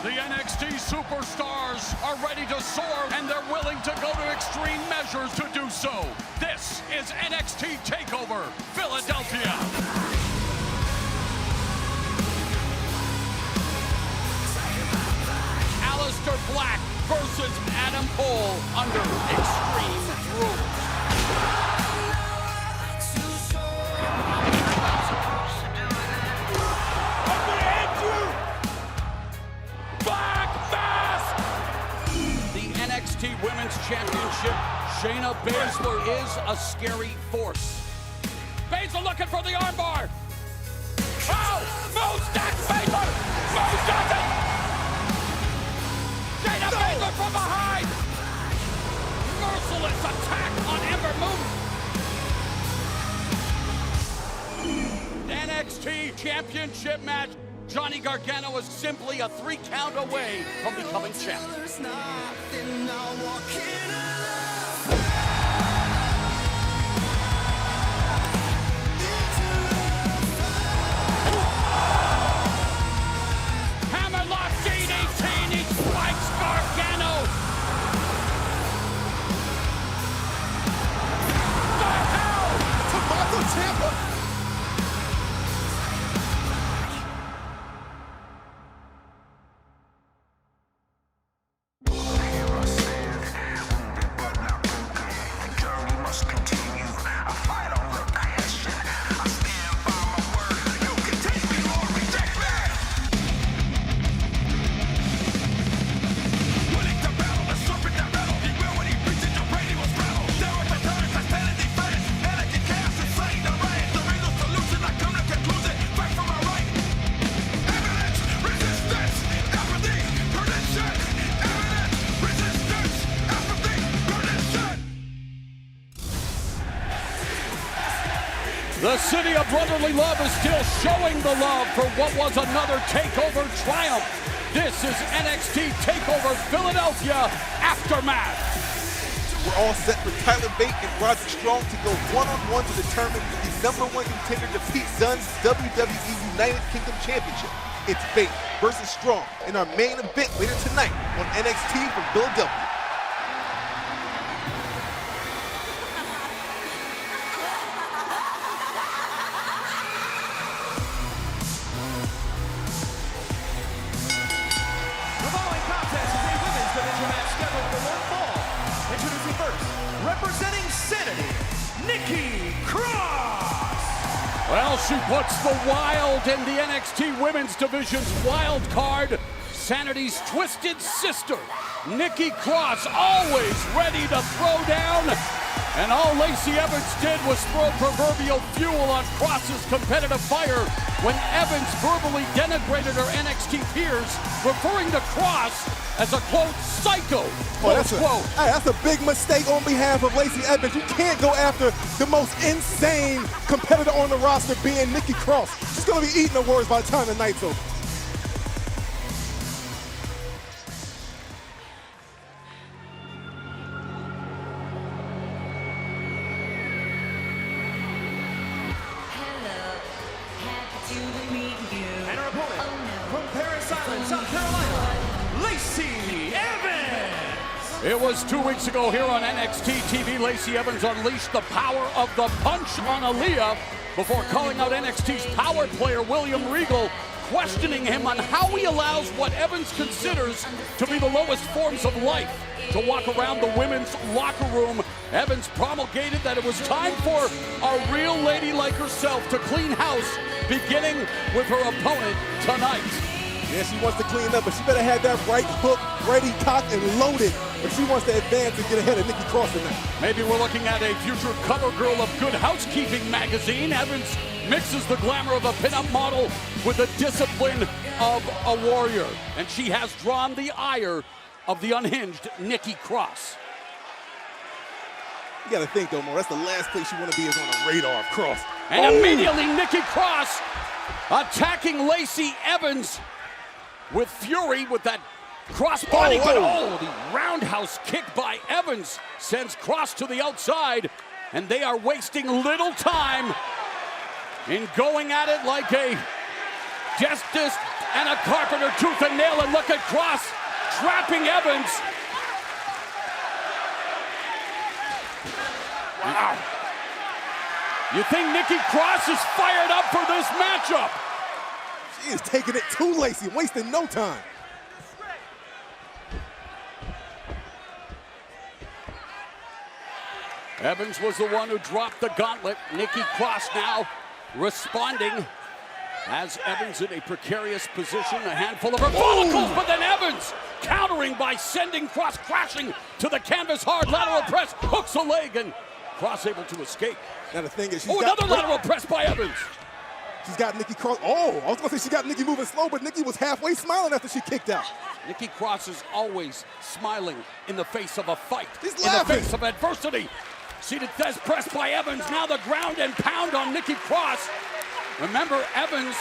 The NXT superstars are ready to soar, and they're willing to go to extreme measures to do so. This is NXT Takeover, Philadelphia. Aleister Black versus Adam Cole under extreme rules. NXT Women's Championship, Shayna Baszler is a scary force. Baszler looking for the armbar. Oh! Moves back Baszler! Moves does it! Shayna Baszler from behind! Merciless attack on Ember Moon. NXT Championship match. Johnny Gargano is simply a 3 count away from becoming champ. Hammerlock DDT, he spikes Gargano. The hell? Tommaso Ciampa. The city of brotherly love is still showing the love for what was another Takeover triumph. This is NXT Takeover Philadelphia Aftermath. We're all set for Tyler Bate and Roderick Strong to go one-on-one to determine the #1 contender to Pete Dunne's WWE United Kingdom Championship. It's Bate versus Strong in our main event later tonight on NXT from Philadelphia. Representing Sanity, Nikki Cross. Well, she puts the Wild in the NXT Women's Division's wild card. Sanity's twisted sister, Nikki Cross, always ready to throw down. And all Lacy Evans did was throw proverbial fuel on Cross's competitive fire when Evans verbally denigrated her NXT peers, referring to Cross as a, quote, psycho, that's a big mistake on behalf of Lacy Evans. You can't go after the most insane competitor on the roster being Nikki Cross. She's going to be eating awards by the time the night's over. And her opponent, from Paris Island, South Carolina, Lacy Evans. It was 2 weeks ago here on NXT TV. Lacy Evans unleashed the power of the punch on Aaliyah before calling out NXT's power player William Regal, questioning him on how he allows what Evans considers to be the lowest forms of life to walk around the women's locker room. Evans promulgated that it was time for a real lady like herself to clean house, beginning with her opponent tonight. Yeah, she wants to clean up, but she better have that right hook ready, cocked, and loaded if she wants to advance and get ahead of Nikki Cross tonight. Maybe we're looking at a future cover girl of Good Housekeeping magazine. Evans mixes the glamour of a pinup model with the discipline of a warrior, and she has drawn the ire of the unhinged Nikki Cross. You gotta think though, Mo, that's the last place you want to be is on the radar of Cross. And immediately Nikki Cross attacking Lacy Evans with fury with that crossbody. The roundhouse kick by Evans sends Cross to the outside, and they are wasting little time in going at it like a Justice and a Carpenter tooth and nail, and look at Cross trapping Evans. Wow. You think Nikki Cross is fired up for this matchup? She is taking it to Lacy, wasting no time. Evans was the one who dropped the gauntlet. Nikki Cross now responding as Evans in a precarious position. A handful of her follicles, but then Evans countering by sending Cross crashing to the canvas. Hard lateral press, hooks a leg, and Cross able to escape. Now the thing is, another lateral press by Evans. She's got Nikki Cross. Oh, I was gonna say she got Nikki moving slow, but Nikki was halfway smiling after she kicked out. Nikki Cross is always smiling in the face of a fight, She's in laughing. the face of adversity. Seated Thez press by Evans. Now the ground and pound on Nikki Cross. Remember, Evans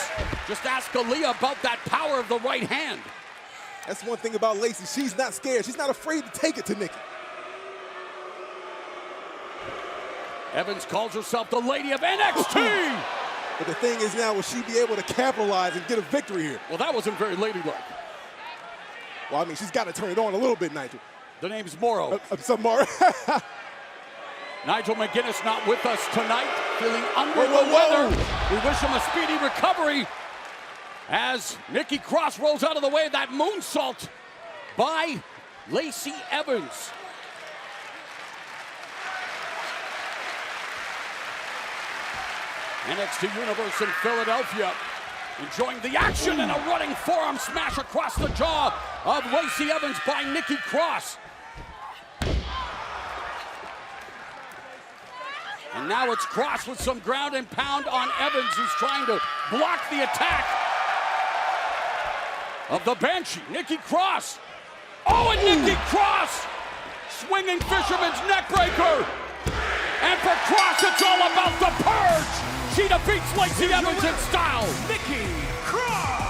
just asked Aaliyah about that power of the right hand. That's one thing about Lacy. She's not scared. She's not afraid to take it to Nikki. Evans calls herself the Lady of NXT. But the thing is now, will she be able to capitalize and get a victory here? Well, that wasn't very ladylike. Well, I mean, she's got to turn it on a little bit, Nigel. The name's Morrow. Some more. Nigel McGuinness not with us tonight, feeling under the weather. We wish him a speedy recovery as Nikki Cross rolls out of the way of that moonsault by Lacy Evans. NXT Universe in Philadelphia enjoying the action and a running forearm smash across the jaw of Lacy Evans by Nikki Cross. And now it's Cross with some ground and pound on Evans, who's trying to block the attack of the Banshee. Nikki Cross. Oh, and Nikki Cross swinging Fisherman's neckbreaker. And for Cross, it's all about the purge. She defeats Lacy Evans in style. Nikki Cross.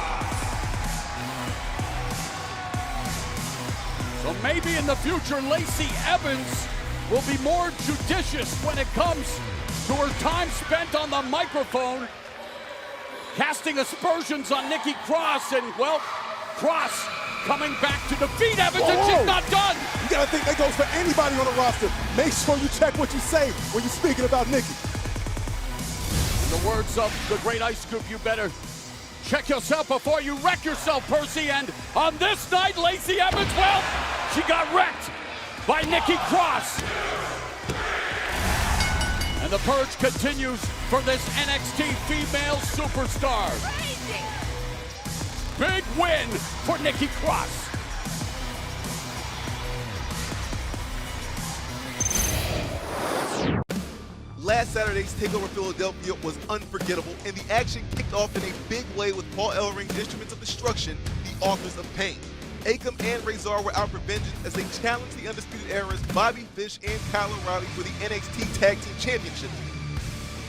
So maybe in the future, Lacy Evans will be more judicious when it comes to her time spent on the microphone, casting aspersions on Nikki Cross, and, well, Cross coming back to defeat Evans, and she's not done. You gotta think that goes for anybody on the roster. Make sure you check what you say when you're speaking about Nikki. In the words of the great Ice Scoop, you better check yourself before you wreck yourself, Percy. And on this night, Lacy Evans, well, she got wrecked by Nikki Cross. And the purge continues for this NXT female superstar. Big win for Nikki Cross. Last Saturday's Takeover Philadelphia was unforgettable, and the action kicked off in a big way with Paul Ellering's Instruments of Destruction, the Authors of Pain. Akam and Razor were out for vengeance as they challenged the Undisputed Era's Bobby Fish and Kyle O'Reilly for the NXT Tag Team Championship.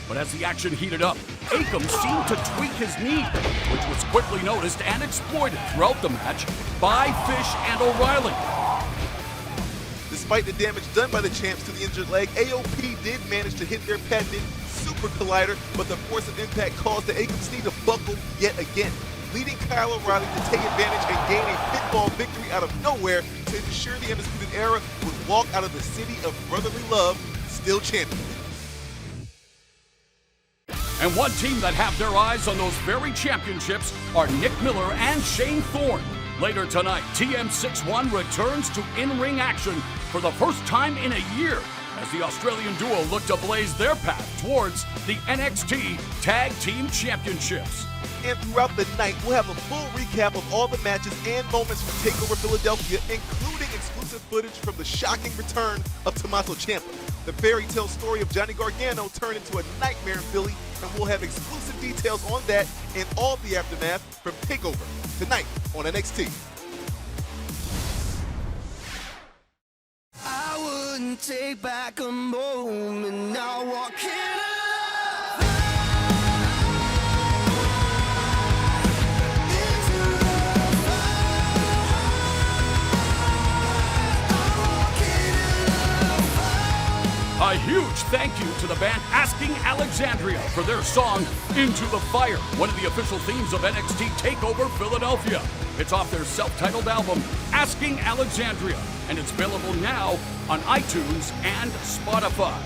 But as the action heated up, Akam seemed to tweak his knee, which was quickly noticed and exploited throughout the match by Fish and O'Reilly. Despite the damage done by the champs to the injured leg, AOP did manage to hit their patented Super Collider, but the force of impact caused the Akam's knee to buckle yet again, leading Kyle O'Reilly to take advantage and gain a pinfall victory out of nowhere to ensure the Undisputed Era would walk out of the city of brotherly love still champion. And one team that have their eyes on those very championships are Nick Miller and Shane Thorne. Later tonight, TM61 returns to in-ring action for the first time in a year as the Australian duo look to blaze their path towards the NXT Tag Team Championships. And throughout the night, we'll have a full recap of all the matches and moments from TakeOver Philadelphia, including exclusive footage from the shocking return of Tommaso Ciampa. The fairy tale story of Johnny Gargano turned into a nightmare in Philly, and we'll have exclusive details on that and all the aftermath from TakeOver tonight on NXT. I wouldn't take back a moment, now walking A huge thank you to the band Asking asking Alexandria for their song Into the Fire, one of the official themes of NXT Takeover Philadelphia. It's off their self-titled album, Asking Alexandria, and it's available now on iTunes and Spotify.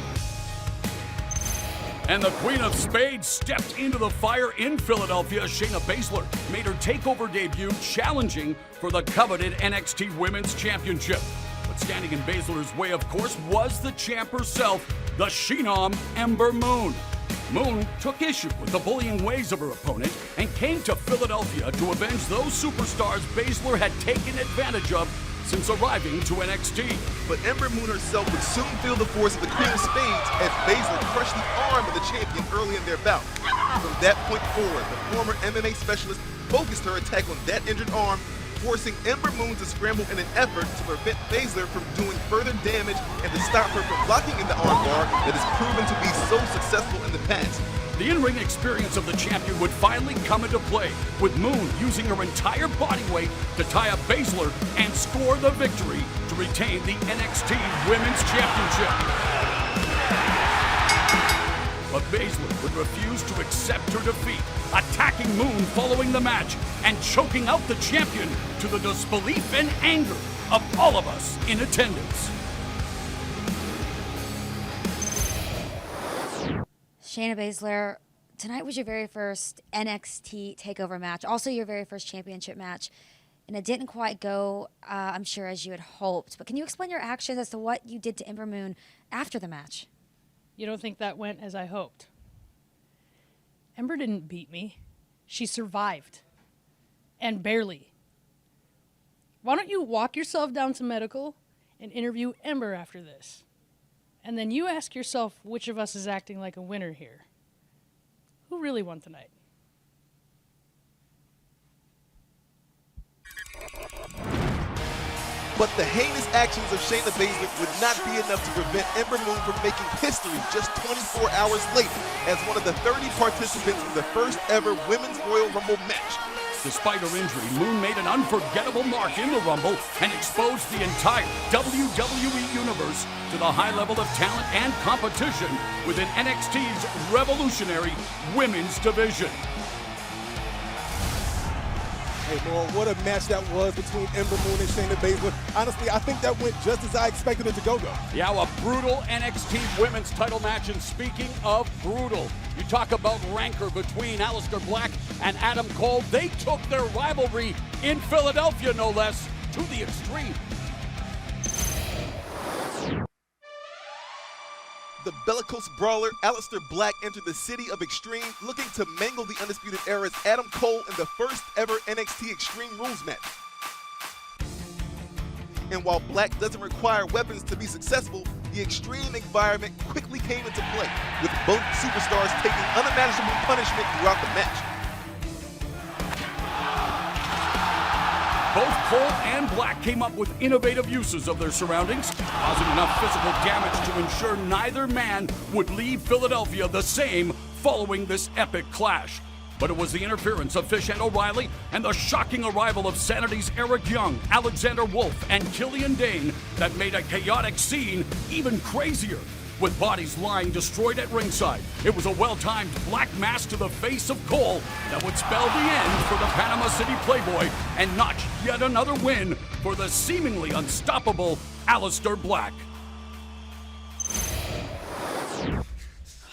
And the Queen of Spades stepped into the fire in Philadelphia. Shayna Baszler made her TakeOver debut, challenging for the coveted NXT Women's Championship. But standing in Baszler's way, of course, was the champ herself, the Phenom Ember Moon. Moon took issue with the bullying ways of her opponent and came to Philadelphia to avenge those superstars Baszler had taken advantage of since arriving to NXT. But Ember Moon herself would soon feel the force of the Queen of Spades as Baszler crushed the arm of the champion early in their bout. From that point forward, the former MMA specialist focused her attack on that injured arm, forcing Ember Moon to scramble in an effort to prevent Baszler from doing further damage and to stop her from blocking in the armbar that has proven to be so successful in the past. The in-ring experience of the champion would finally come into play, with Moon using her entire body weight to tie up Baszler and score the victory to retain the NXT Women's Championship. But Baszler would refuse to accept her defeat, attacking Moon following the match and choking out the champion to the disbelief and anger of all of us in attendance. Shayna Baszler, tonight was your very first NXT TakeOver match, also your very first championship match, and it didn't quite go, I'm sure, as you had hoped. But can you explain your actions as to what you did to Ember Moon after the match? You don't think that went as I hoped? Ember didn't beat me. She survived. And barely. Why don't you walk yourself down to medical and interview Ember after this? And then you ask yourself which of us is acting like a winner here. Who really won tonight? But the heinous actions of Shayna Baszler would not be enough to prevent Ember Moon from making history just 24 hours later as one of the 30 participants in the first ever Women's Royal Rumble match. Despite her injury, Moon made an unforgettable mark in the Rumble and exposed the entire WWE Universe to the high level of talent and competition within NXT's revolutionary women's division. Hey, Lauren, what a match that was between Ember Moon and Shayna Baszler. Honestly, I think that went just as I expected it to go. Yeah, a brutal NXT women's title match. And speaking of brutal, you talk about rancor between Aleister Black and Adam Cole. They took their rivalry in Philadelphia, no less, to the extreme. The bellicose brawler Aleister Black entered the city of Extreme looking to mangle the Undisputed Era's Adam Cole in the first ever NXT Extreme Rules match. And while Black doesn't require weapons to be successful, the extreme environment quickly came into play, with both superstars taking unimaginable punishment throughout the match. Both Cole and Black came up with innovative uses of their surroundings, causing enough physical damage to ensure neither man would leave Philadelphia the same following this epic clash. But it was the interference of Fish and O'Reilly and the shocking arrival of Sanity's Eric Young, Alexander Wolf, and Killian Dane that made a chaotic scene even crazier. With bodies lying destroyed at ringside, it was a well-timed black mass to the face of Cole that would spell the end for the Panama City Playboy and notch yet another win for the seemingly unstoppable Aleister Black.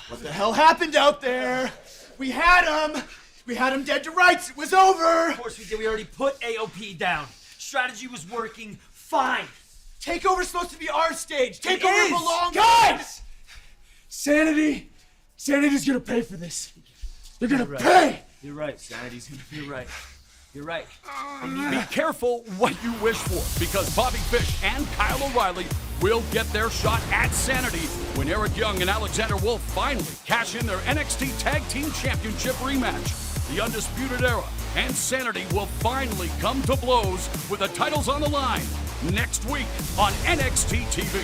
What the hell happened out there? We had him! We had him dead to rights! It was over! Of course we did. We already put AOP down. Strategy was working fine. Takeover's supposed to be our stage. Takeover belongs. Guys! Sanity's gonna pay for this. They're gonna pay. You're right. Sanity's gonna be right. You're right. Be careful what you wish for, because Bobby Fish and Kyle O'Reilly will get their shot at Sanity when Eric Young and Alexander Wolf finally cash in their NXT Tag Team Championship rematch. The Undisputed Era and Sanity will finally come to blows with the titles on the line next week on NXT TV.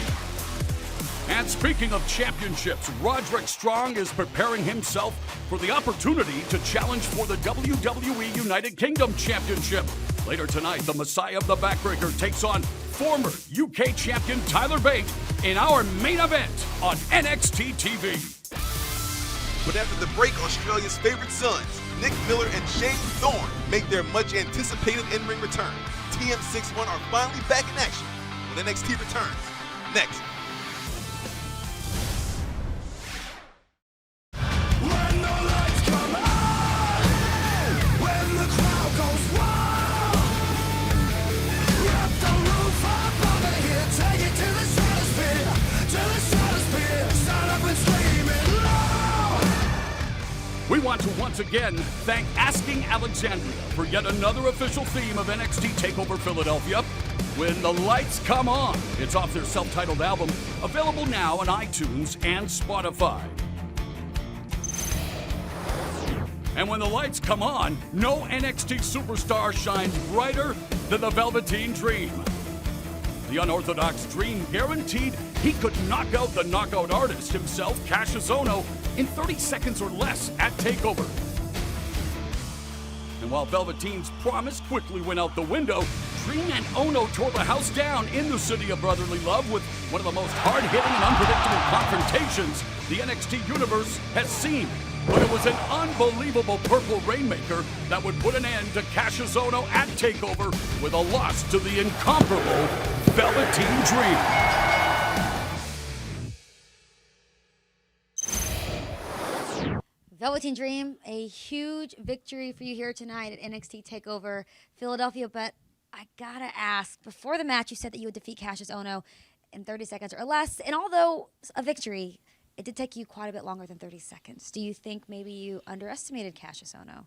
And speaking of championships, Roderick Strong is preparing himself for the opportunity to challenge for the WWE United Kingdom Championship. Later tonight, the Messiah of the Backbreaker takes on former UK champion Tyler Bate in our main event on NXT TV. But after the break, Australia's favorite sons, Nick Miller and Shane Thorne, make their much-anticipated in-ring return. TM61 are finally back in action when NXT returns next. When the lights come on, when the crowd goes wild, rip the roof up over here, take it to the stratosphere, stand up and scream it loud. We want to once again thank Asking Alexandria for yet another official theme of NXT TakeOver Philadelphia. When the Lights Come On. It's off their self-titled album, available now on iTunes and Spotify. And when the lights come on, no NXT superstar shines brighter than the Velveteen Dream. The unorthodox Dream guaranteed he could knock out the knockout artist himself, Cassius Ohno, in 30 seconds or less at TakeOver. And while Velveteen's promise quickly went out the window, Dream and Ohno tore the house down in the city of brotherly love with one of the most hard-hitting and unpredictable confrontations the NXT universe has seen. But it was an unbelievable purple rainmaker that would put an end to Cassius Ohno at TakeOver with a loss to the incomparable Velveteen Dream. Velveteen Dream, a huge victory for you here tonight at NXT TakeOver Philadelphia. But I gotta ask, before the match, you said that you would defeat Cassius Ohno in 30 seconds or less. And although a victory, it did take you quite a bit longer than 30 seconds. Do you think maybe you underestimated Cassius Ohno?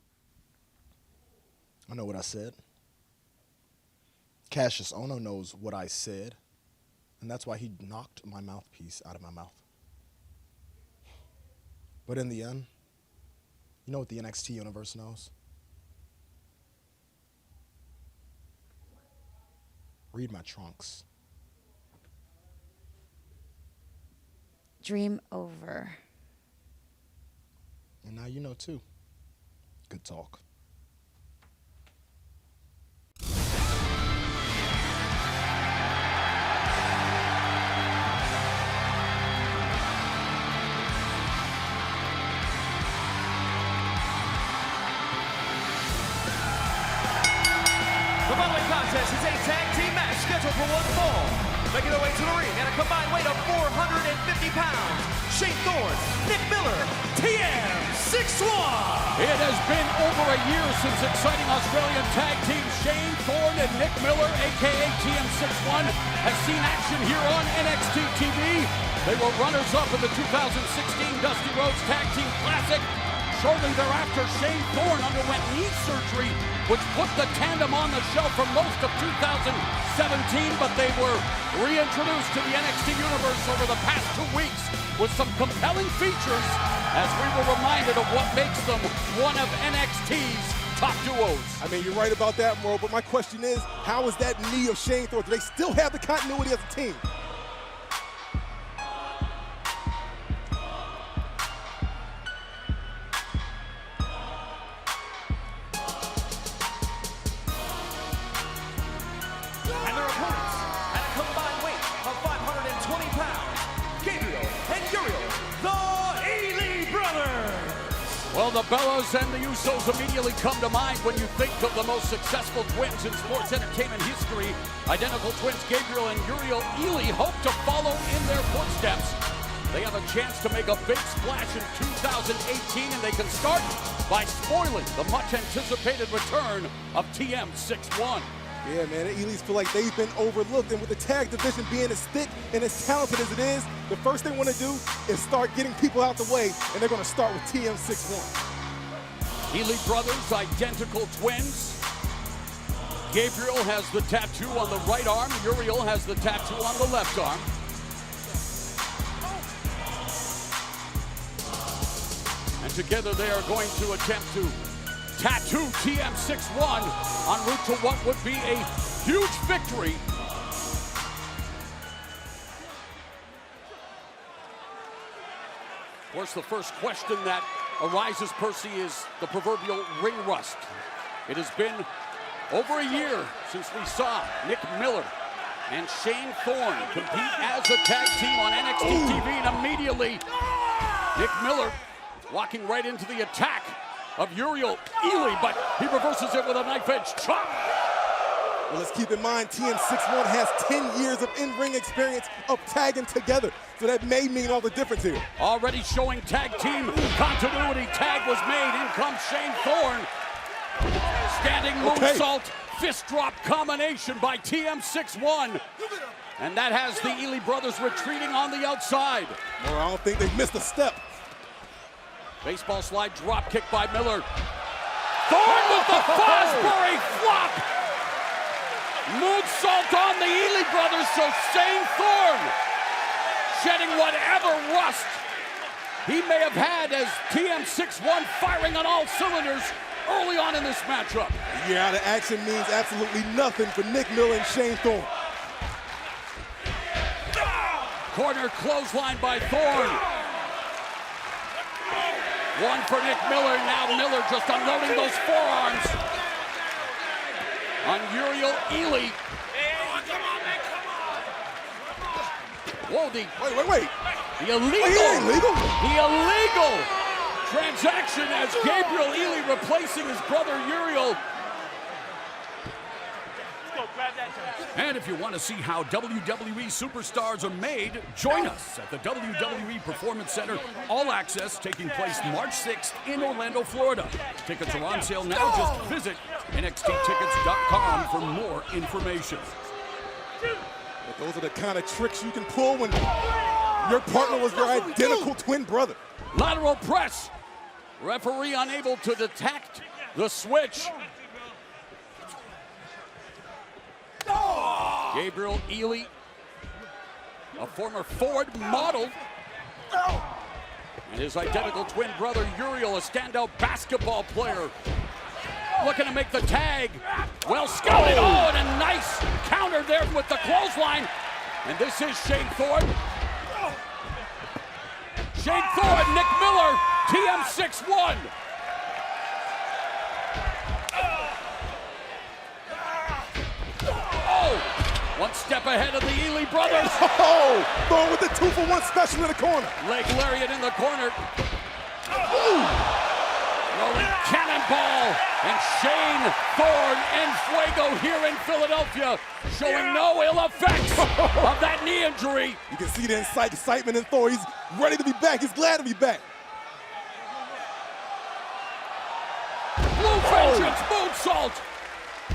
I know what I said. Cassius Ohno knows what I said, and that's why he knocked my mouthpiece out of my mouth. But in the end, you know what the NXT universe knows? Read my trunks. Dream over. And now you know too. Good talk. The following contest is a tag team match scheduled for one fall. Making their way to the ring at a combined weight of 450 pounds, Shane Thorne, Nick Miller, TM61. It has been over a year since exciting Australian tag team Shane Thorne and Nick Miller, a.k.a. TM61, has seen action here on NXT TV. They were runners-up in the 2016 Dusty Rhodes Tag Team Classic. Shortly thereafter, Shane Thorne underwent knee surgery, which put the tandem on the shelf for most of 2017, but they were reintroduced to the NXT universe over the past 2 weeks with some compelling features as we were reminded of what makes them one of NXT's top duos. I mean, you're right about that, Mo, but my question is, how is that knee of Shane Thorne? Do they still have the continuity as a team? And their opponents at a combined weight of 520 pounds, Gabriel and Uriel, the Ely brothers. Well, the Bellas and the Usos immediately come to mind when you think of the most successful twins in sports entertainment history. Identical twins Gabriel and Uriel Ely hope to follow in their footsteps. They have a chance to make a big splash in 2018, and they can start by spoiling the much-anticipated return of TM61. Yeah, man, the Elys feel like they've been overlooked, and with the tag division being as thick and as talented as it is, the first thing they want to do is start getting people out the way, and they're going to start with TM61. Ely brothers, identical twins. Gabriel has the tattoo on the right arm. Uriel has the tattoo on the left arm. And together they are going to attempt to tattoo TM61 en route to what would be a huge victory. Of course, the first question that arises, Percy, is the proverbial ring rust. It has been over a year since we saw Nick Miller and Shane Thorne compete as a tag team on NXT TV, and immediately Nick Miller Walking right into the attack of Uriel Ely, but he reverses it with a knife edge chop. Well, let's keep in mind, TM61 has 10 years of in-ring experience of tagging together, so that may mean all the difference here. Already showing tag team continuity. Tag was made. In comes Shane Thorne. Standing moonsault, fist drop combination by TM61. And that has the Ely brothers retreating on the outside. Well, I don't think they've missed a step. Baseball slide drop kick by Miller. Thorne with the Fosbury flop. Moonsault on the Ely brothers, so Shane Thorne shedding whatever rust he may have had as TM61 firing on all cylinders early on in this matchup. Yeah, the action means absolutely nothing for Nick Miller and Shane Thorne. Corner clothesline by Thorne. One for Nick Miller. Now Miller just unloading those forearms on Uriel Ely. Whoa, Wait. The illegal transaction as Gabriel Ely replacing his brother Uriel. And if you want to see how WWE superstars are made, join us at the WWE Performance Center, All Access, taking place March 6th in Orlando, Florida. Tickets are on sale now. Just visit NXTtickets.com for more information. But those are the kind of tricks you can pull when your partner was your identical twin brother. Lateral press. Referee unable to detect the switch. Gabriel Ely, a former Ford model, and his identical twin brother Uriel, a standout basketball player, looking to make the tag. Well scouted. Oh, and a nice counter there with the clothesline. And this is Shane Thorne. Shane Thorne, Nick Miller, TM61. One step ahead of the Ely brothers. Oh, Thorne with the 2-for-1 special in the corner. Leg lariat in the corner. Rolling cannonball. And Shane Thorne en fuego here in Philadelphia, showing no ill effects of that knee injury. You can see the excitement in Thorne. He's ready to be back. He's glad to be back. Blue Vengeance moonsault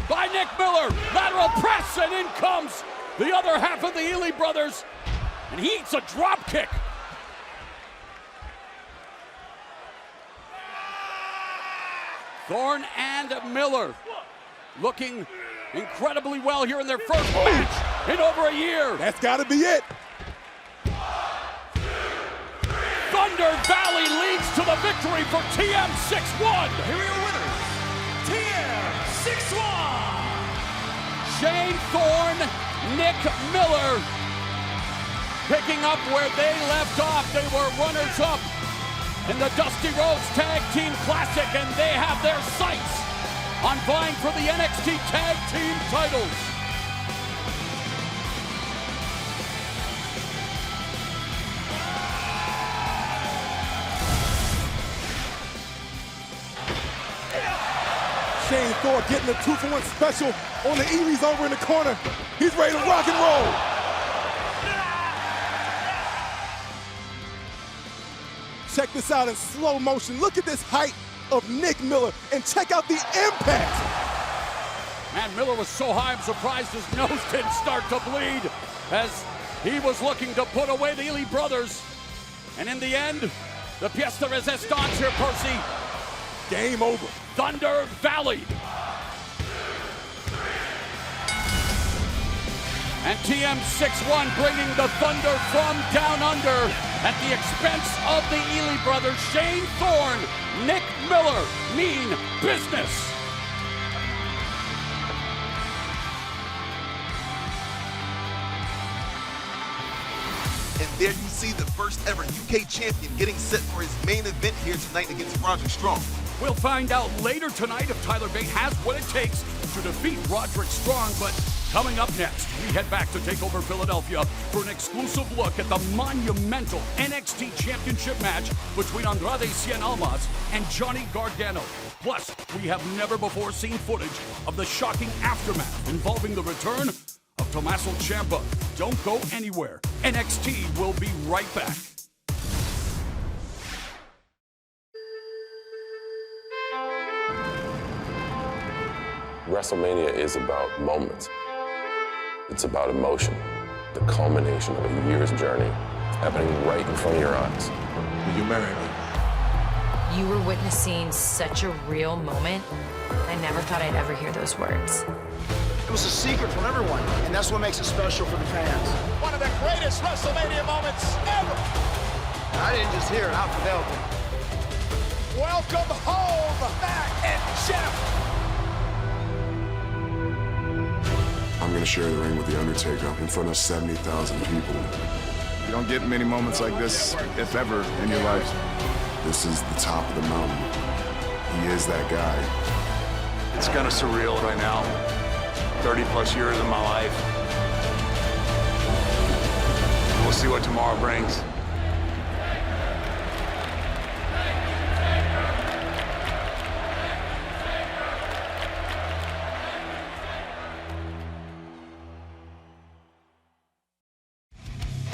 by Nick Miller. Lateral press, and in comes the other half of the Ely brothers. And he eats a drop kick. Thorne and Miller looking incredibly well here in their first match in over a year. That's got to be it. Thunder Valley leads to the victory for TM61. Here are your winners, TM61. Shane Thorne, Nick Miller picking up where they left off. They were runners-up in the Dusty Rhodes Tag Team Classic, and they have their sights on vying for the NXT Tag Team titles. Shane Thorne getting the 2-for-1 special on the Ely's over in the corner. He's ready to rock and roll. Check this out in slow motion. Look at this height of Nick Miller, and check out the impact. Man, Miller was so high, I'm surprised his nose didn't start to bleed as he was looking to put away the Ely brothers. And in the end, the pièce de résistance here, Percy. Game over. Thunder Valley. And TM61 bringing the Thunder from down under at the expense of the Ely brothers. Shane Thorne, Nick Miller, mean business. And there you see the first ever UK champion getting set for his main event here tonight against Roderick Strong. We'll find out later tonight if Tyler Bate has what it takes to defeat Roderick Strong, but Coming up next, we head back to Takeover Philadelphia for an exclusive look at the monumental NXT Championship match between Andrade Cien Almas and Johnny Gargano. Plus, we have never before seen footage of the shocking aftermath involving the return of Tommaso Ciampa. Don't go anywhere. NXT will be right back. WrestleMania is about moments. It's about emotion, the culmination of a year's journey happening right in front of your eyes. Will you marry me? You were witnessing such a real moment. I never thought I'd ever hear those words. It was a secret from everyone, and that's what makes it special for the fans. One of the greatest WrestleMania moments ever. I didn't just hear it, I felt it. Welcome home, Matt and Jeff. I'm gonna share the ring with The Undertaker in front of 70,000 people. You don't get many moments like this, if ever, in your life. This is the top of the mountain. He is that guy. It's kind of surreal right now. 30 plus years of my life. We'll see what tomorrow brings.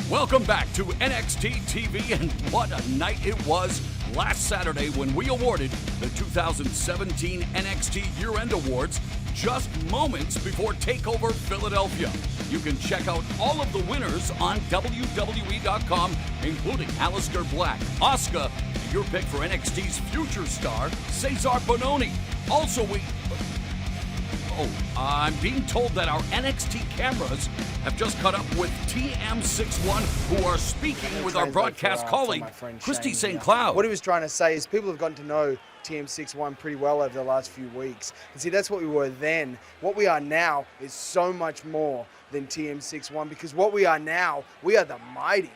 Welcome back to NXT TV, and what a night it was last Saturday when we awarded the 2017 NXT Year-End Awards just moments before Takeover Philadelphia. You can check out all of the winners on WWE.com, including Aleister Black, Asuka, and your pick for NXT's future star, Cesar Bononi. Also, I'm being told that our NXT cameras have just caught up with TM61, who are speaking with our broadcast colleague, Christy St. Cloud. What he was trying to say is people have gotten to know TM61 pretty well over the last few weeks. And see, that's what we were then. What we are now is so much more than TM61, because what we are now, we are the mighty.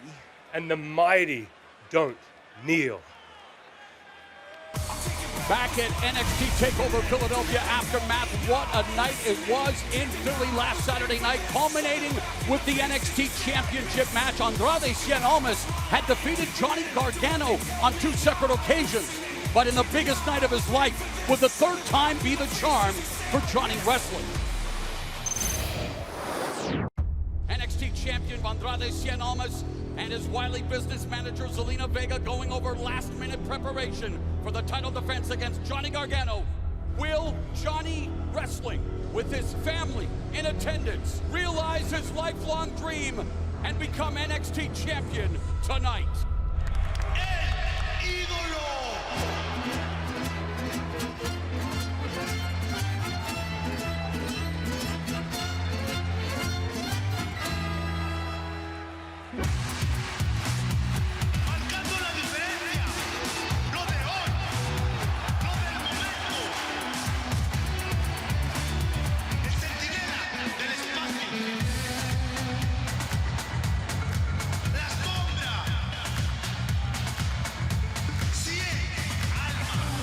And the mighty don't kneel. Back at NXT TakeOver Philadelphia aftermath, what a night it was in Philly last Saturday night, culminating with the NXT Championship match. Andrade Cien Almas had defeated Johnny Gargano on 2 separate occasions, but in the biggest night of his life, would the third time be the charm for Johnny Wrestling? NXT champion Andrade Cien Almas and his wily business manager Zelina Vega going over last-minute preparation for the title defense against Johnny Gargano. Will Johnny Wrestling, with his family in attendance, realize his lifelong dream and become NXT champion tonight?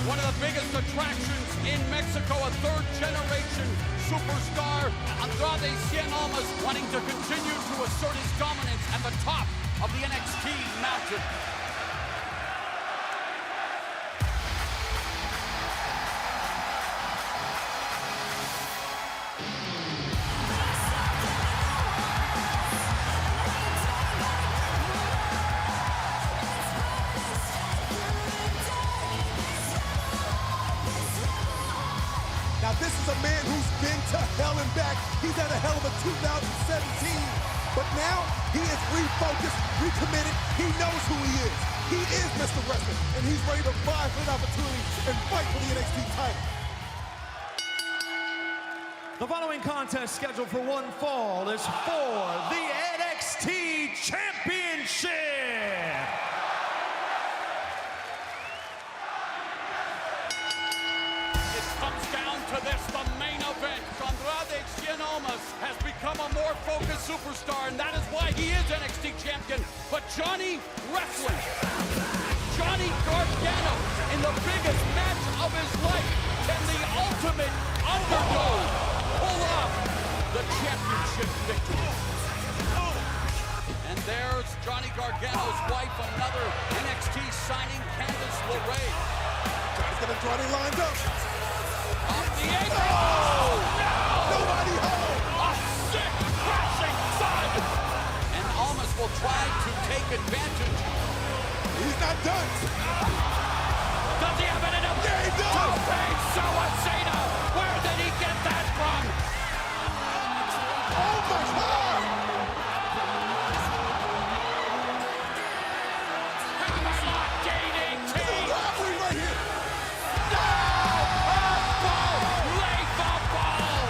One of the biggest attractions in Mexico, a third-generation superstar, Andrade Cien Almas, wanting to continue to assert his dominance at the top of the NXT mountain. Now this is a man who's been to hell and back. He's had a hell of a 2017. But now he is refocused, recommitted. He knows who he is. He is Mr. Wrestling, and he's ready to vie for an opportunity and fight for the NXT title. The following contest scheduled for one fall is for the NXT Championship. It comes down to this, the main event. Andrade Cien Almas has become a more focused superstar, and that is why he is NXT champion. But Johnny Wrestling, Johnny Gargano, in the biggest match of his life, can the ultimate underdog pull off the championship? Andrade lined up. Off the apron. Oh, no! Nobody home. A sick crashing thud. And Almas will try to take advantage. He's not done. Does he have it enough? Yeah, he does. Tope Suicida. Where did he get that from? Oh my God. Hammerlock DDT. It's a robbery right here. No! Elbow! Lethal ball!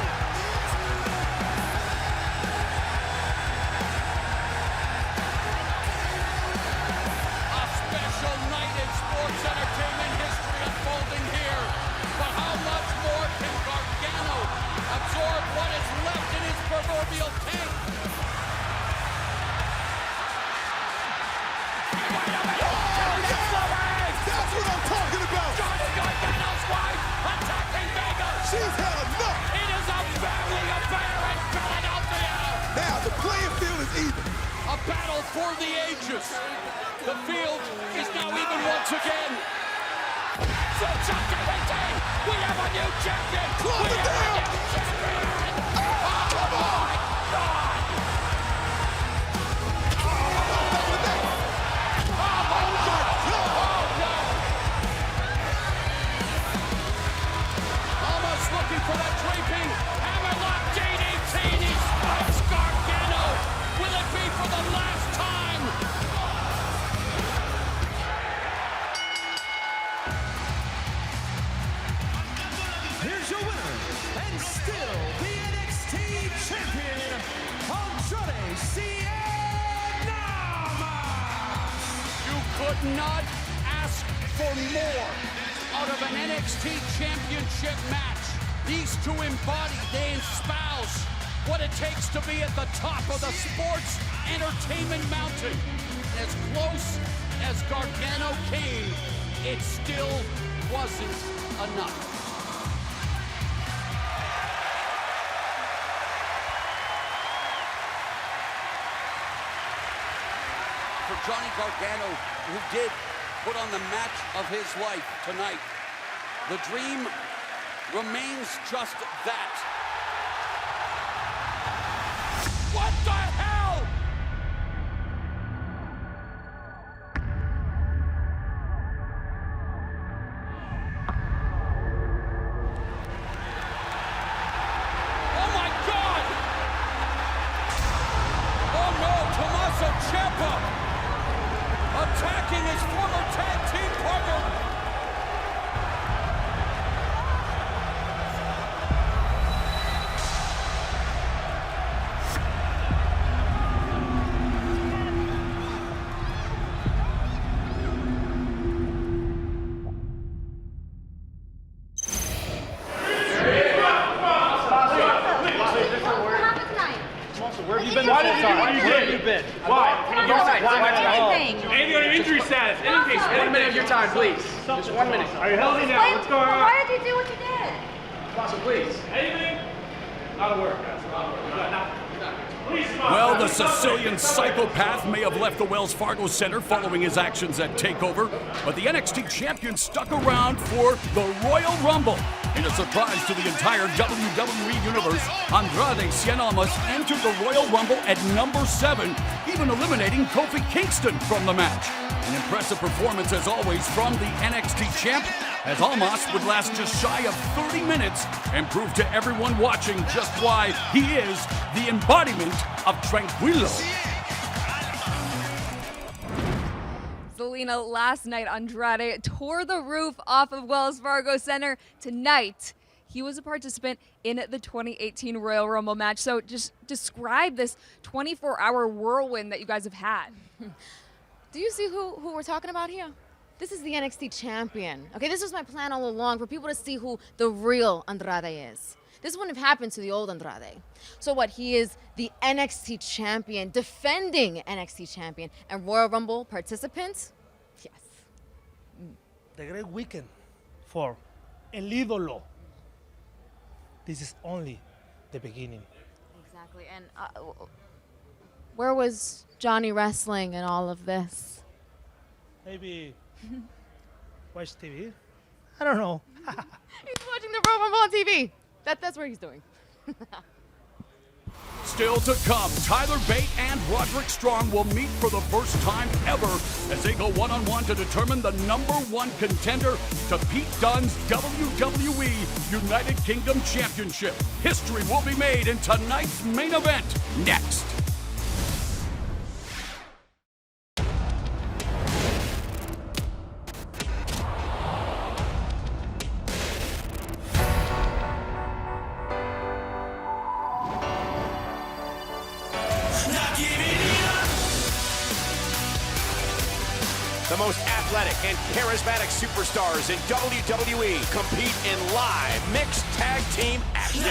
A special night in sports entertainment history unfolding here. But how much more can Gargano absorb what is left in his proverbial tank? That's what I'm talking about. Johnny Gargano's wife attacking Vega. She's had enough. It is a family affair in Philadelphia. Now the playing field is even. A battle for the ages. The field is now even once again. Slingshot DDT. We have a new champion. Close it down. A new champion. Oh, come on. God. Almost looking for that draping hammerlock DDT. He spikes Gargano. Will it be for the last time? Here's your winner, and still the NXT champion, Andrade Cien Almas. You could not ask for more out of an NXT championship match. These two embody, they espouse what it takes to be at the top of the sports entertainment mountain. As close as Gargano came, it still wasn't enough. For Johnny Gargano, who did put on the match of his life tonight, the dream remains just that. What the hell? Oh my God! Oh no, Tommaso Ciampa attacking his former tag team partner. Where have you been this whole time? Where have you been? Why? Anything on your injury status? Anything? 1 minute of your time, please. Just 1 minute. Are you healthy now? What's going on? Why did you do what you did? Awesome, please. Anything? Not a word, guys. Not a word. Please, Well, the Sicilian psychopath may have left the Wells Fargo Center following his actions at Takeover, but the NXT champion stuck around for the Royal Rumble. In a surprise to the entire WWE Universe, Andrade Cien Almas entered the Royal Rumble at number 7, even eliminating Kofi Kingston from the match. An impressive performance as always from the NXT champ, as Almas would last just shy of 30 minutes and prove to everyone watching just why he is the embodiment of Tranquilo. Zelina, last night Andrade tore the roof off of Wells Fargo Center. Tonight, he was a participant in the 2018 Royal Rumble match. So just describe this 24-hour whirlwind that you guys have had. Do you see who we're talking about here? This is the NXT champion. Okay, this was my plan all along, for people to see who the real Andrade is. This wouldn't have happened to the old Andrade. So what, he is the NXT champion, defending NXT champion, and Royal Rumble participant? Yes. The great weekend for El Ídolo. This is only the beginning. Exactly, and where was Johnny Wrestling in all of this? Maybe watch TV. I don't know. He's watching the Royal Rumble on TV. That's what he's doing. Still to come, Tyler Bate and Roderick Strong will meet for the first time ever as they go one-on-one to determine the #1 contender to Pete Dunne's WWE United Kingdom Championship. History will be made in tonight's main event next. The most athletic and charismatic superstars in WWE compete in live mixed tag team action.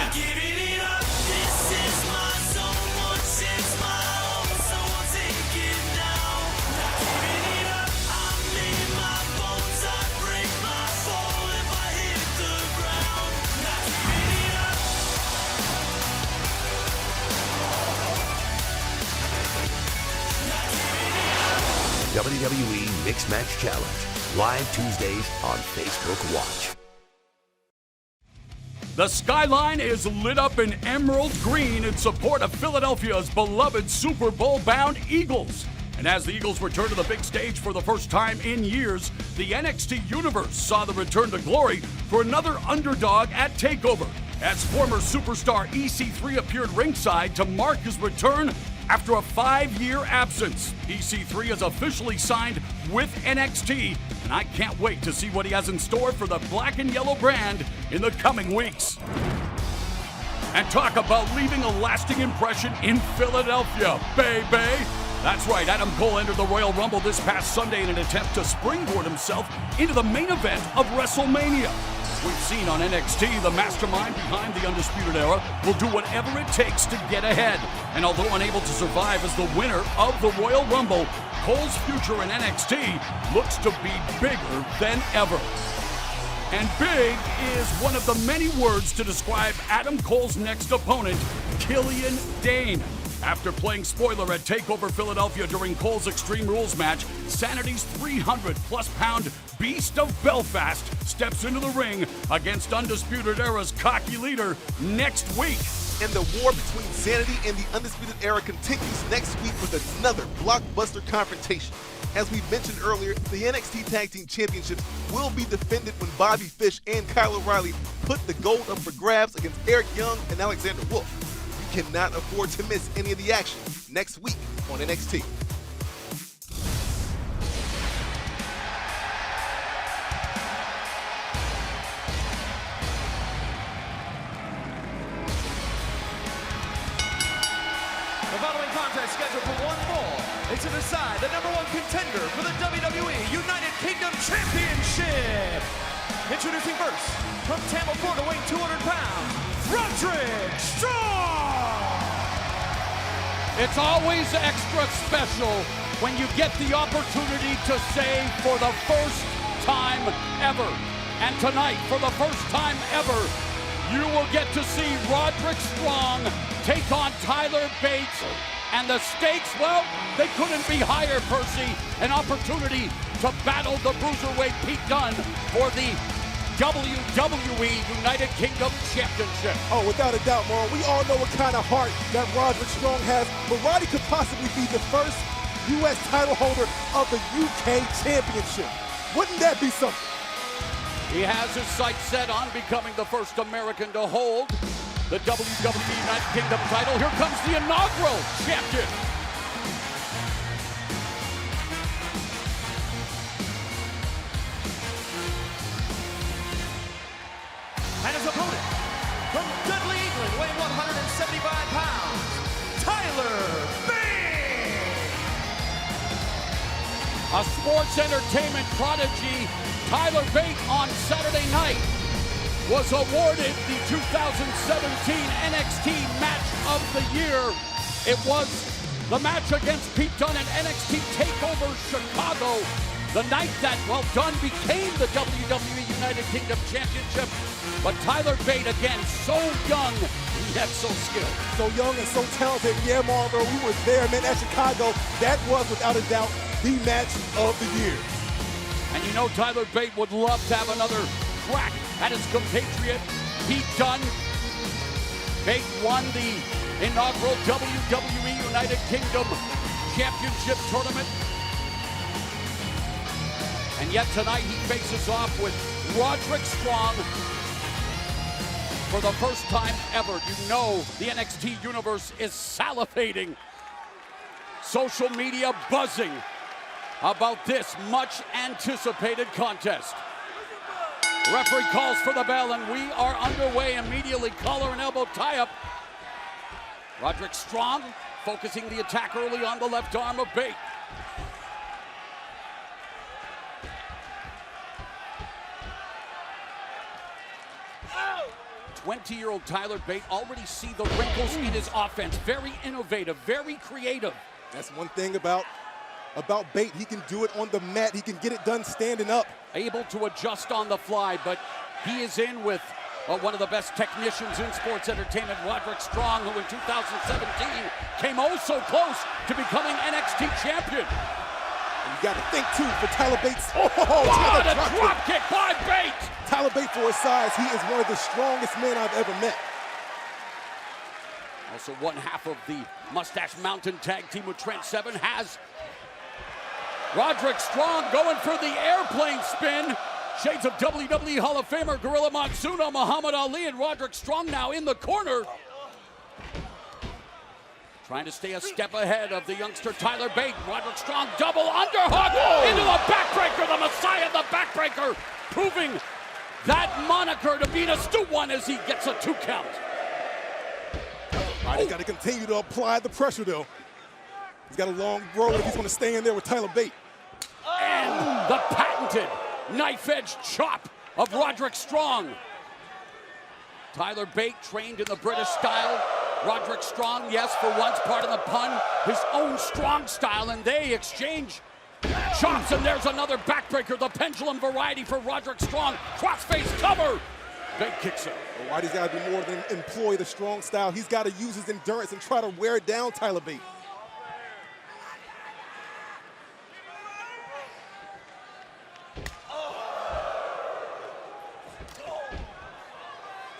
WWE Mixed Match Challenge, live Tuesdays on Facebook Watch. The skyline is lit up in emerald green in support of Philadelphia's beloved Super Bowl-bound Eagles. And as the Eagles return to the big stage for the first time in years, the NXT Universe saw the return to glory for another underdog at Takeover, as former superstar EC3 appeared ringside to mark his return after a 5-year absence. EC3 is officially signed with NXT, and I can't wait to see what he has in store for the black and yellow brand in the coming weeks. And talk about leaving a lasting impression in Philadelphia, baby. That's right, Adam Cole entered the Royal Rumble this past Sunday in an attempt to springboard himself into the main event of WrestleMania. We've seen on NXT, the mastermind behind the Undisputed Era will do whatever it takes to get ahead. And although unable to survive as the winner of the Royal Rumble, Cole's future in NXT looks to be bigger than ever. And big is one of the many words to describe Adam Cole's next opponent, Killian Dane. After playing spoiler at TakeOver Philadelphia during Cole's Extreme Rules match, Sanity's 300-plus pound Beast of Belfast steps into the ring against Undisputed Era's cocky leader next week. And the war between Sanity and the Undisputed Era continues next week with another blockbuster confrontation. As we mentioned earlier, the NXT Tag Team Championships will be defended when Bobby Fish and Kyle O'Reilly put the gold up for grabs against Eric Young and Alexander Wolf. You cannot afford to miss any of the action next week on NXT. The following contest scheduled for one fall is to decide the #1 contender for the WWE United Kingdom Championship. Introducing first, from Tampa, Florida, weighing 200 pounds, Roderick Strong! It's always extra special when you get the opportunity to say for the first time ever. And tonight, for the first time ever, you will get to see Roderick Strong take on Tyler Bate. And the stakes, well, they couldn't be higher, Percy. An opportunity to battle the Bruiserweight Pete Dunne for the WWE United Kingdom Championship. Oh, without a doubt, Mauro. We all know what kind of heart that Roderick Strong has, but Roddy could possibly be the first U.S. title holder of the UK Championship. Wouldn't that be something? He has his sights set on becoming the first American to hold the WWE United Kingdom title. Here comes the inaugural champion. And his opponent, from Dudley, England, weighing 175 pounds, Tyler Bate! A sports entertainment prodigy, Tyler Bate on Saturday night was awarded the 2017 NXT Match of the Year. It was the match against Pete Dunne at NXT TakeOver Chicago, the night that, well, Dunne became the WWE United Kingdom Championship. But Tyler Bate, again, so young, yet so skilled. So young and so talented. Yeah, Marlboro, we were there, man, at Chicago. That was, without a doubt, the match of the year. And you know Tyler Bate would love to have another crack at his compatriot Pete Dunne. Bate won the inaugural WWE United Kingdom Championship Tournament. And yet tonight he faces off with Roderick Strong. For the first time ever, you know the NXT universe is salivating. Social media buzzing about this much anticipated contest. Referee calls for the bell and we are underway immediately. Collar and elbow tie-up. Roderick Strong focusing the attack early on the left arm of Bate. Oh! 20-year-old Tyler Bate already see the wrinkles in his offense. Very innovative, very creative. That's one thing about Bate. He can do it on the mat. He can get it done standing up. Able to adjust on the fly, but he is in with one of the best technicians in sports entertainment, Roderick Strong, who in 2017 came oh so close to becoming NXT champion. And you got to think, too, for Tyler Bates. Oh, what a drop kick by Bate! Tyler Bate, for his size, he is one of the strongest men I've ever met. Also one half of the Mustache Mountain tag team with Trent Seven has Roderick Strong going for the airplane spin. Shades of WWE Hall of Famer Gorilla Monsoon, Muhammad Ali, and Roderick Strong now in the corner. Trying to stay a step ahead of the youngster Tyler Bate. Roderick Strong double underhook into the backbreaker, the Messiah, the backbreaker, proving that moniker to be an astute one as he gets a 2 count. He's got to continue to apply the pressure, though. He's got a long road if he's going to stay in there with Tyler Bate. And the patented knife-edge chop of Roderick Strong. Tyler Bate trained in the British style. Roderick Strong, yes, for once, pardon the pun, his own strong style, and they exchange chops, and there's another backbreaker, the pendulum variety for Roderick Strong. Crossface cover. Bate kicks it. Whitey's got to do more than employ the strong style. He's got to use his endurance and try to wear down Tyler Bate.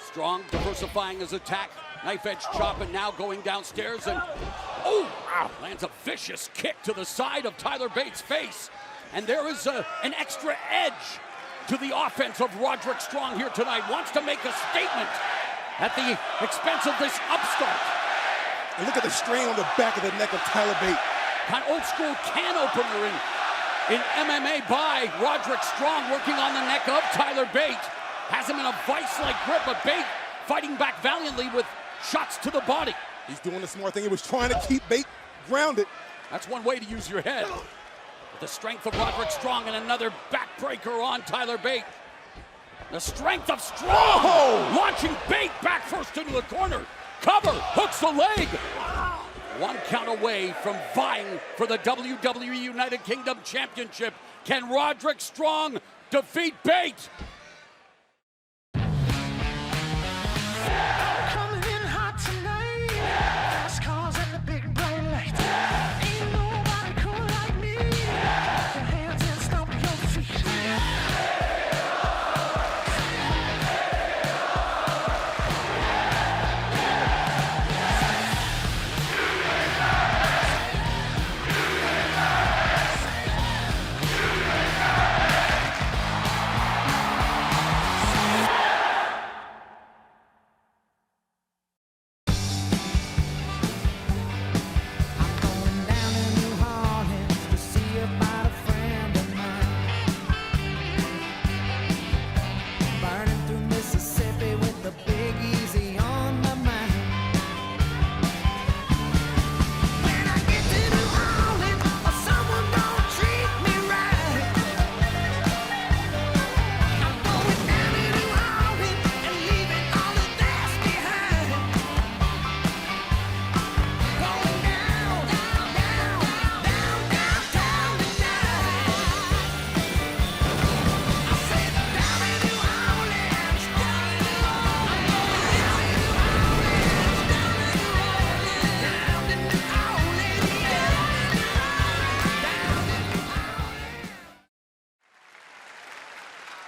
Strong diversifying his attack. Knife edge chop and now going downstairs and lands a vicious kick to the side of Tyler Bates' face. And there is an extra edge to the offense of Roderick Strong here tonight. Wants to make a statement at the expense of this upstart. And look at the strain on the back of the neck of Tyler Bate. Kind of old school can opener in MMA by Roderick Strong, working on the neck of Tyler Bate. Has him in a vice-like grip, but Bate fighting back valiantly with shots to the body. He's doing the smart thing. He was trying to keep Bate grounded. That's one way to use your head. With the strength of Roderick Strong and another backbreaker on Tyler Bate. The strength of Strong! Launching Bate back first into the corner. Cover, hooks the leg. 1 count away from vying for the WWE United Kingdom Championship. Can Roderick Strong defeat Bate?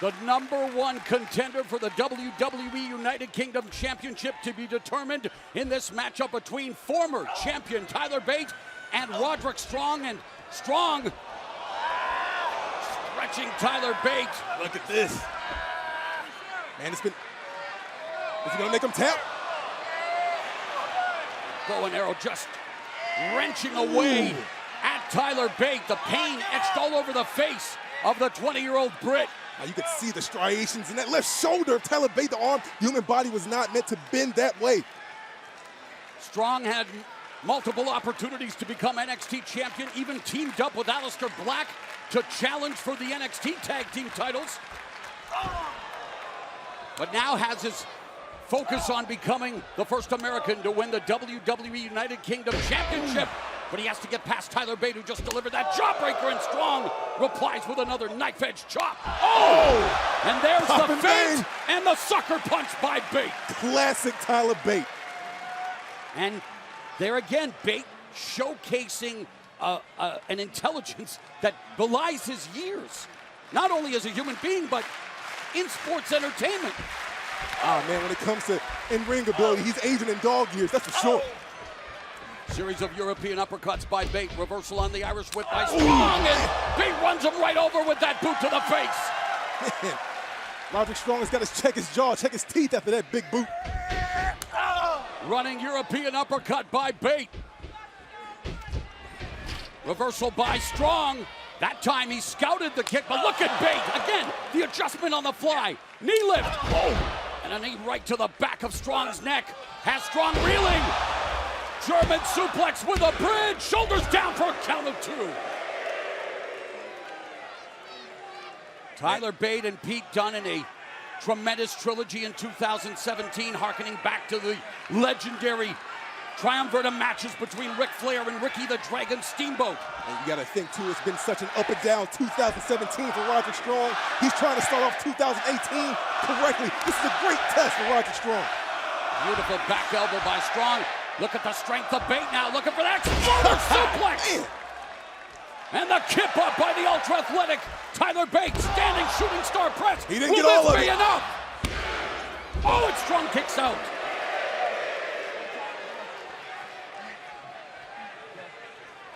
The #1 contender for the WWE United Kingdom Championship to be determined in this matchup between former champion Tyler Bate and Roderick Strong. And Strong stretching Tyler Bate. Look at this. Man, is he gonna make him tap? Bow and arrow just wrenching away at Tyler Bate. The pain etched all over the face of the 20-year-old Brit. Now you could see the striations in that left shoulder of Tyler Bate. The arm, human body was not meant to bend that way. Strong had multiple opportunities to become NXT champion, even teamed up with Aleister Black to challenge for the NXT tag team titles. But now has his focus on becoming the first American to win the WWE United Kingdom Championship. But he has to get past Tyler Bate, who just delivered that jawbreaker, and Strong replies with another knife-edge chop. Oh! And there's the feint and the sucker punch by Bate. Classic Tyler Bate. And there again, Bate showcasing an intelligence that belies his years, not only as a human being, but in sports entertainment. Ah, man, when it comes to in-ring ability, he's aging in dog years, that's for sure. Series of European uppercuts by Bate. Reversal on the Irish whip by Strong. And Bate runs him right over with that boot to the face. Man, Roderick Strong has got to check his jaw, check his teeth after that big boot. Running European uppercut by Bate. Reversal by Strong. That time he scouted the kick, but look at Bate. Again, the adjustment on the fly. Knee lift. Oh. And a knee right to the back of Strong's neck. Has Strong reeling. German suplex with a bridge. Shoulders down for a count of 2. Tyler Bate and Pete Dunne in a tremendous trilogy in 2017, harkening back to the legendary triumvirate of matches between Ric Flair and Ricky the Dragon Steamboat. And you got to think, too, it's been such an up and down 2017 for Roderick Strong. He's trying to start off 2018 correctly. This is a great test for Roderick Strong. Beautiful back elbow by Strong. Look at the strength of Bate now, looking for that exploder suplex. And the kip up by the ultra-athletic Tyler Bate, standing shooting star press. He didn't get all of it. Enough? Oh, and Strong kicks out.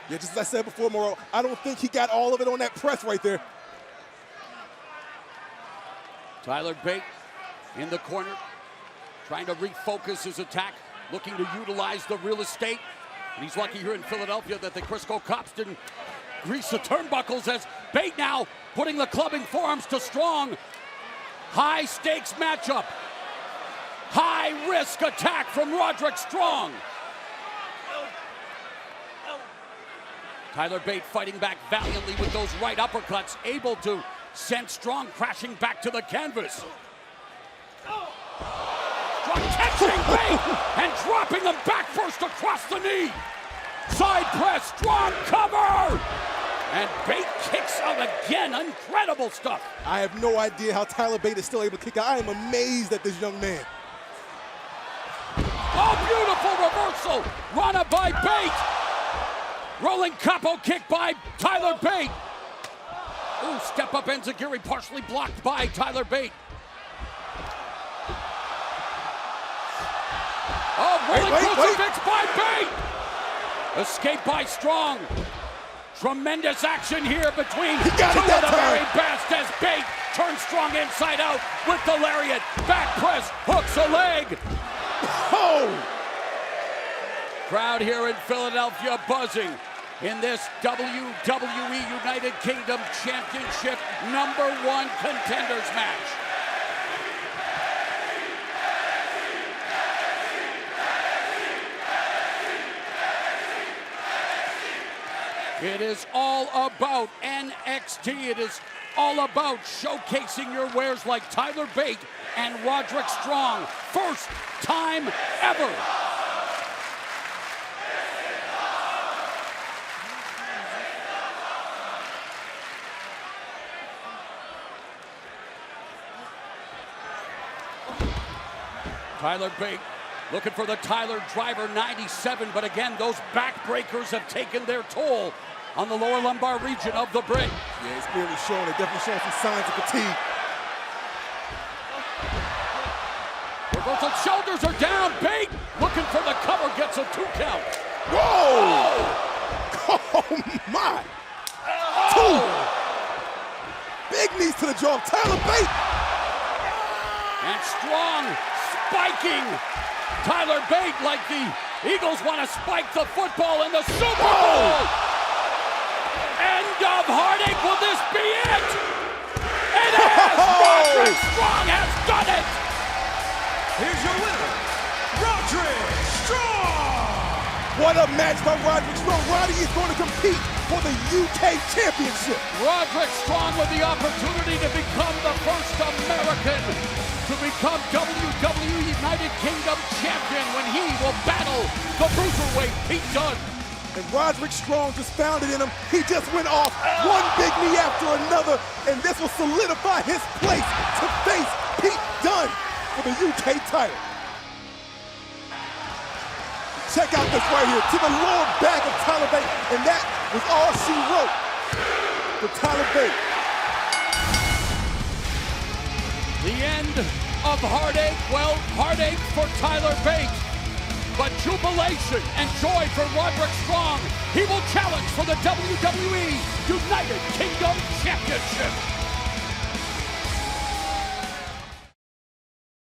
Yeah, just as I said before, Mauro, I don't think he got all of it on that press right there. Tyler Bate in the corner, trying to refocus his attack, looking to utilize the real estate. And he's lucky here in Philadelphia that the Crisco cops didn't grease the turnbuckles, as Bate now putting the clubbing forearms to Strong. High stakes matchup. High risk attack from Roderick Strong. Tyler Bate fighting back valiantly with those right uppercuts, able to send Strong crashing back to the canvas. Strong catching Bate and dropping him back first across the knee. Side press, Strong cover! And Bate kicks out again. Incredible stuff. I have no idea how Tyler Bate is still able to kick out. I am amazed at this young man. Oh, beautiful reversal. Rana by Bate. Rolling capo kick by Tyler Bate. Ooh, step up enziguri partially blocked by Tyler Bate. Oh, rolling crucifix by Bate. Escape by Strong. Tremendous action here between two of the very best, as Bate turns Strong inside out with the lariat. Back press, hooks a leg. Oh! Crowd here in Philadelphia buzzing in this WWE United Kingdom Championship #1 contenders match. It is all about NXT. It is all about showcasing your wares like Tyler Bate and Roderick Strong. First time ever. Tyler Bate looking for the Tyler Driver 97, but again, those backbreakers have taken their toll on the lower lumbar region of the Brit. Yeah, it's clearly showing. It's definitely showing some signs of fatigue. Reversal, shoulders are down. Bate looking for the cover, gets a 2 count. Whoa! Oh my! 2! Big knees to the jaw, Tyler Bate! And Strong spiking Tyler Bate like the Eagles want to spike the football in the Super Bowl. End of heartache. Will this be it? It is! Roderick Strong has done it! Here's your winner, Roderick Strong! What a match by Roderick Strong. Roddy is going to compete for the UK Championship. Roderick Strong with the opportunity to become the first American to become WWE United Kingdom Champion when he will battle the Bruiserweight Pete Dunne. And Roderick Strong just found it in him. He just went off one big knee after another, and this will solidify his place to face Pete Dunne for the UK title. Check out this right here, to the lower back of Tyler Bate, and that was all she wrote for Tyler Bate. The end of heartache, well, heartache for Tyler Bate, but jubilation and joy for Roderick Strong. He will challenge for the WWE United Kingdom Championship.